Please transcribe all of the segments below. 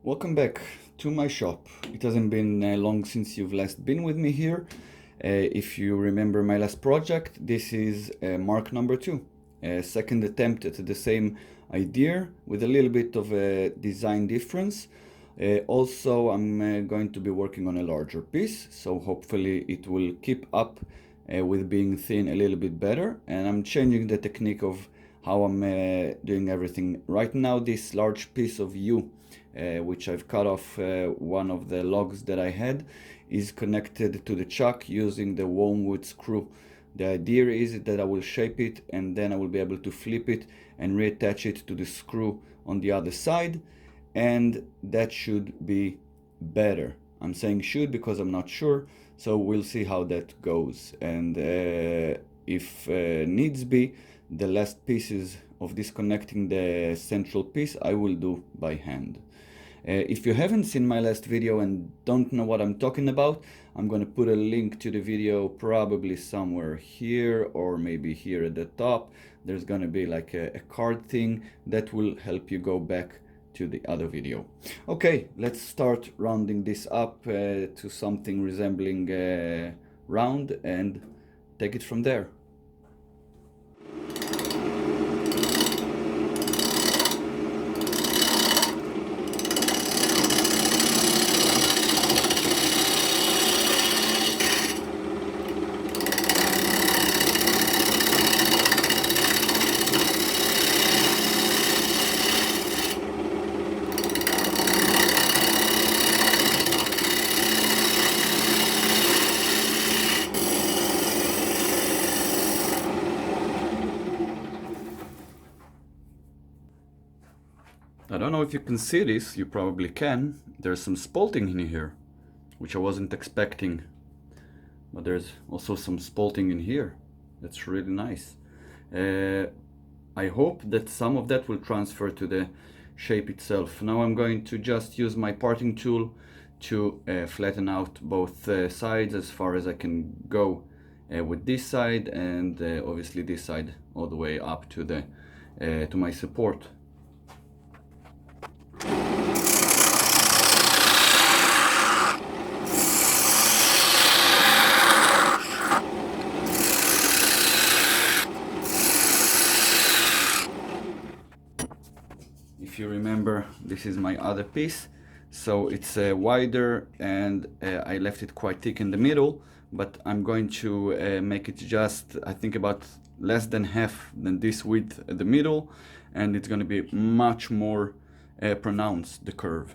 Welcome back to my shop. It hasn't been long since you've last been with me here. If you remember my last project, this is mark number 2. Second attempt at the same idea with a little bit of a design difference. Also, I'm going to be working on a larger piece, so hopefully it will keep up with being thin a little bit better. And I'm changing the technique of how I'm doing everything. Right now, this large piece of yew, which I've cut off one of the logs that I had, is connected to the chuck using the wormwood screw. The idea is that I will shape it and then I will be able to flip it and reattach it to the screw on the other side, and that should be better. I'm saying should because I'm not sure, so we'll see how that goes. And if needs be, the last pieces of disconnecting the central piece I will do by hand. If you haven't seen my last video and don't know what I'm talking about, I'm going to put a link to the video probably somewhere here or maybe here at the top. There's going to be like a card thing that will help you go back to the other video. Okay, let's start rounding this up to something resembling round and take it from there. I don't know if you can see this, you probably can. There's some spalting in here, which I wasn't expecting. But there's also some spalting in here. That's really nice. I hope that some of that will transfer to the shape itself. Now I'm going to just use my parting tool to flatten out both sides as far as I can go with this side, and obviously this side all the way up to the to my support. If you remember, this is my other piece, so it's wider and I left it quite thick in the middle, but I'm going to make it just, I think, about less than half than this width at the middle, and it's going to be much more pronounced, the curve.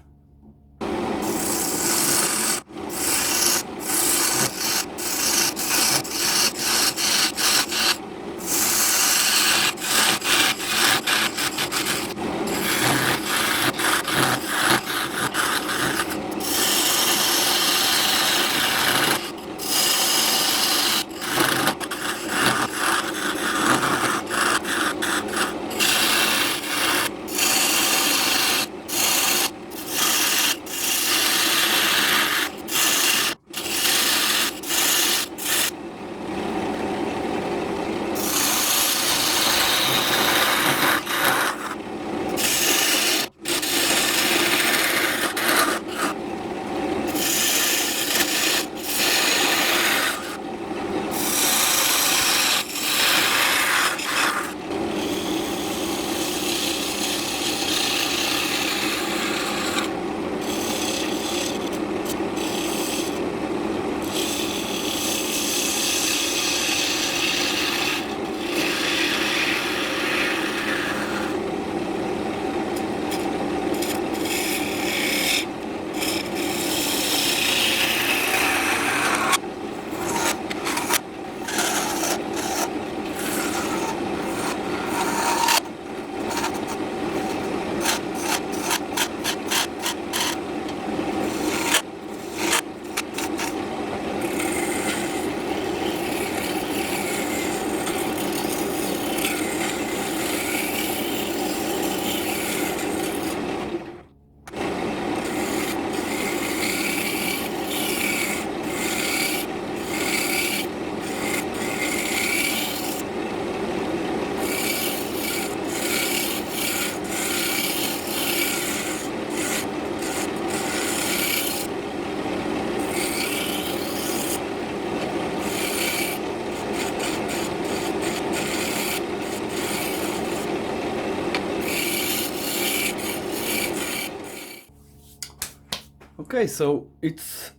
Okay, so it's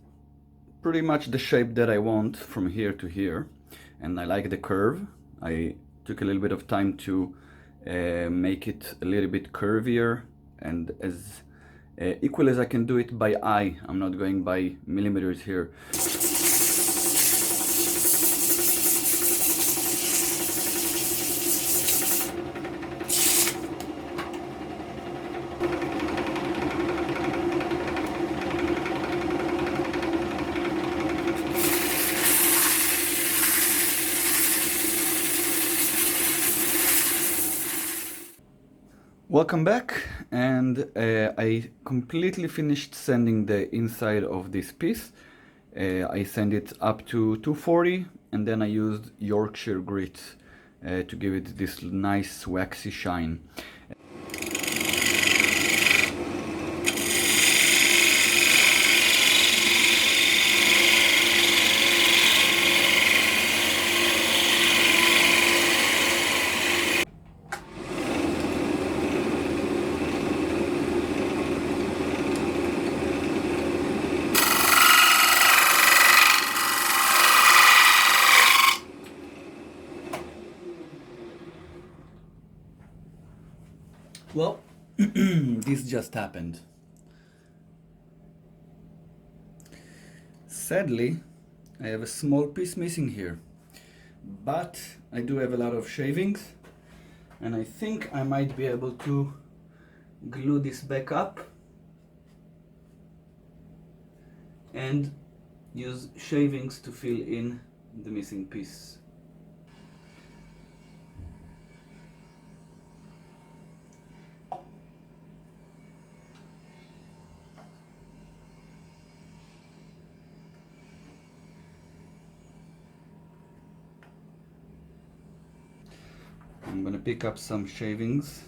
pretty much the shape that I want from here to here, and I like the curve. I took a little bit of time to make it a little bit curvier and as equal as I can do it by eye. I'm not going by millimeters here. Welcome back, and I completely finished sanding the inside of this piece. I sand it up to 240, and then I used Yorkshire grit to give it this nice waxy shine. Well, this just happened. Sadly, I have a small piece missing here, but I do have a lot of shavings, and I think I might be able to glue this back up and use shavings to fill in the missing piece. I'm gonna pick up some shavings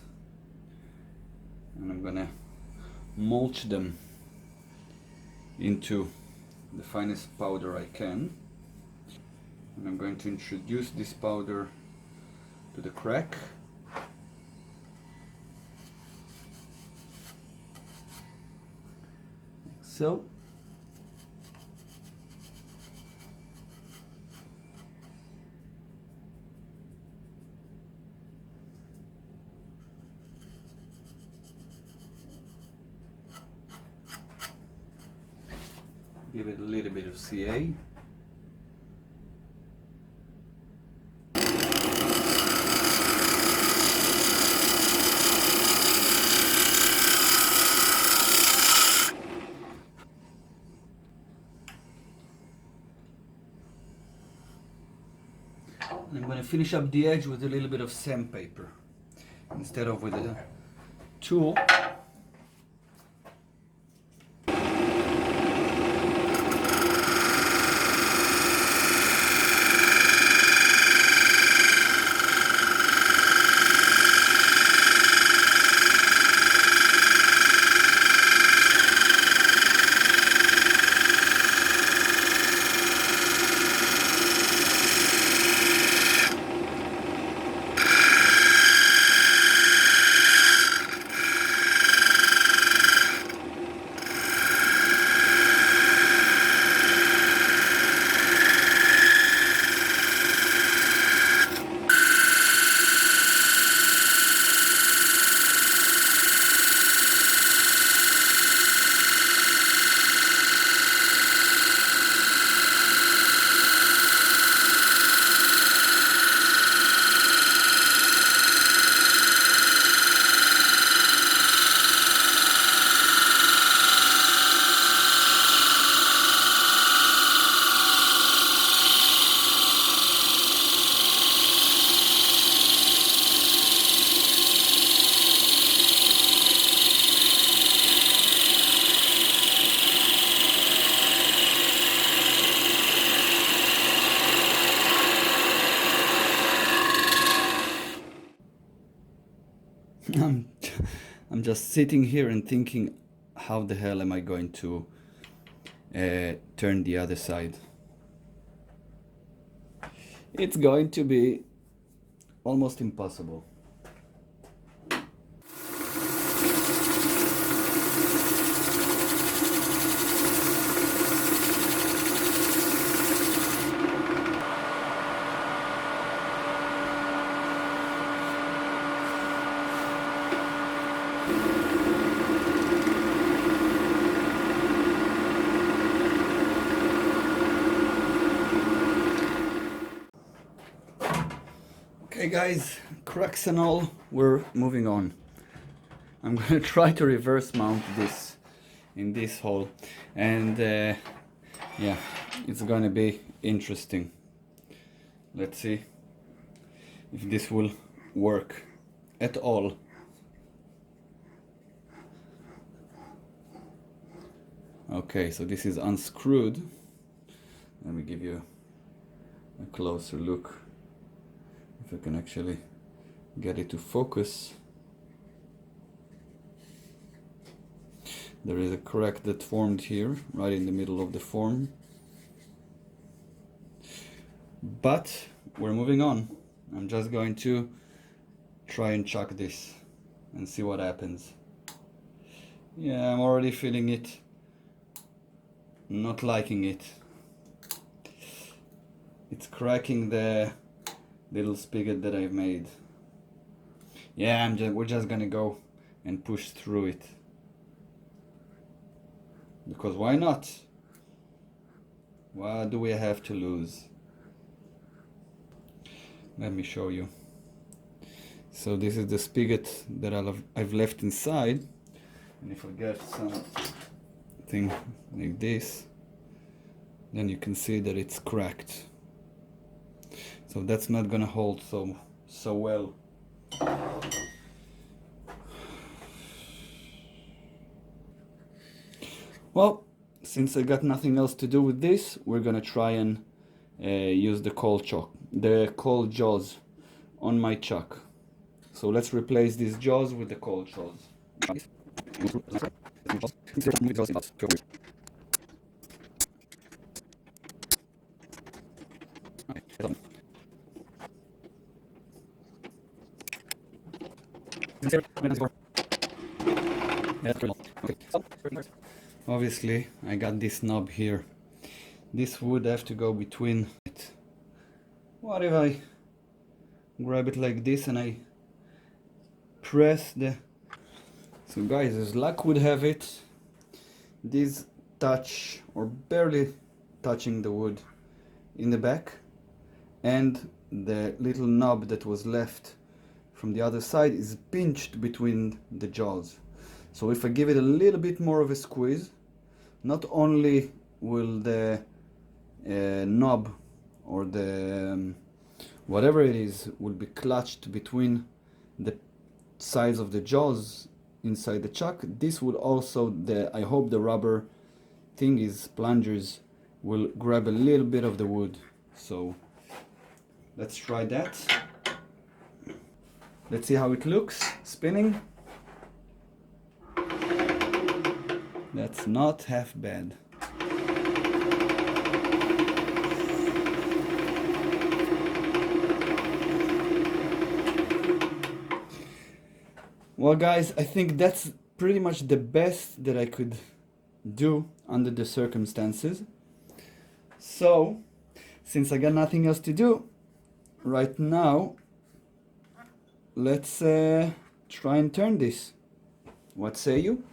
and I'm gonna mulch them into the finest powder I can. And I'm going to introduce this powder to the crack. So. Give it a little bit of CA. I'm going to finish up the edge with a little bit of sandpaper instead of with a tool. I'm just sitting here and thinking, how the hell am I going to turn the other side? It's going to be almost impossible. Okay guys, cracks and all, we're moving on. I'm gonna try to reverse mount this in this hole, and yeah, it's gonna be interesting. Let's see if this will work at all. Okay, so this is unscrewed. Let me give you a closer look, if I can actually get it to focus. There is a crack that formed here, right in the middle of the form. But we're moving on. I'm just going to try and chuck this and see what happens. Yeah, I'm already feeling it. Not liking it. It's cracking the little spigot that I've made. Yeah, we're just gonna go and push through it. Because why not? What do we have to lose? Let me show you. So this is the spigot that I've left inside, and if I get something like this, then you can see that it's cracked. So that's not gonna hold so well. Well, since I got nothing else to do with this, we're gonna try and use the cold jaws on my chuck. So let's replace these jaws with the cold jaws. Obviously, I got this knob here. This would have to go between it. What if I grab it like this and I press the... So guys, as luck would have it, these touch or barely touching the wood in the back, and the little knob that was left from the other side is pinched between the jaws. So if I give it a little bit more of a squeeze, not only will the knob or the whatever it is will be clutched between the sides of the jaws inside the chuck, this will also, I hope the rubber thingies, plungers, will grab a little bit of the wood. So let's try that. Let's see how it looks spinning. That's not half bad. Well guys, I think that's pretty much the best that I could do under the circumstances. So, since I got nothing else to do right now, let's try and turn this. What say you?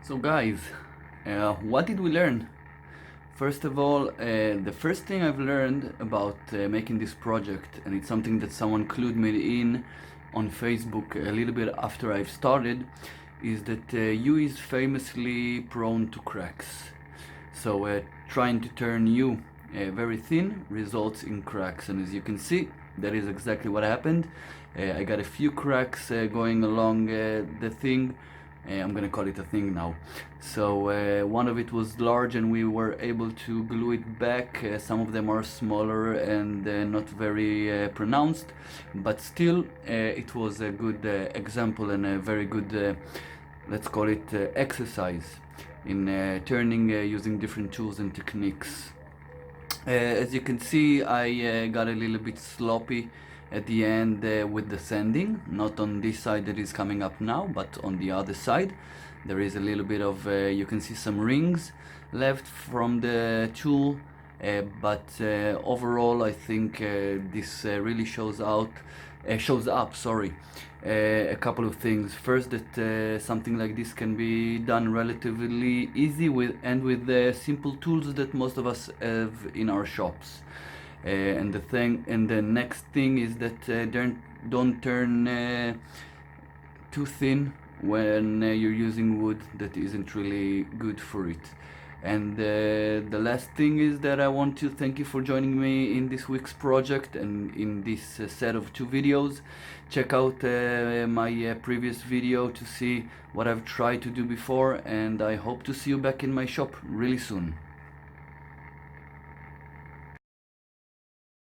So guys, what did we learn? First of all, the first thing I've learned about making this project, and it's something that someone clued me in on Facebook a little bit after I've started, is that yew is famously prone to cracks. So trying to turn yew very thin results in cracks, and as you can see, that is exactly what happened. I got a few cracks going along the thing. I'm gonna call it a thing now. So one of it was large and we were able to glue it back. Some of them are smaller and not very pronounced, but still it was a good example and a very good, let's call it exercise in turning using different tools and techniques. As you can see, I got a little bit sloppy at the end with the sanding, not on this side that is coming up now, but on the other side there is a little bit of you can see some rings left from the tool, but overall I think this really shows up a couple of things. First, that something like this can be done relatively easy with simple tools that most of us have in our shops. And the next thing is that don't turn too thin when you're using wood that isn't really good for it. And the last thing is that I want to thank you for joining me in this week's project and in this set of 2 videos. Check out my previous video to see what I've tried to do before, and I hope to see you back in my shop really soon.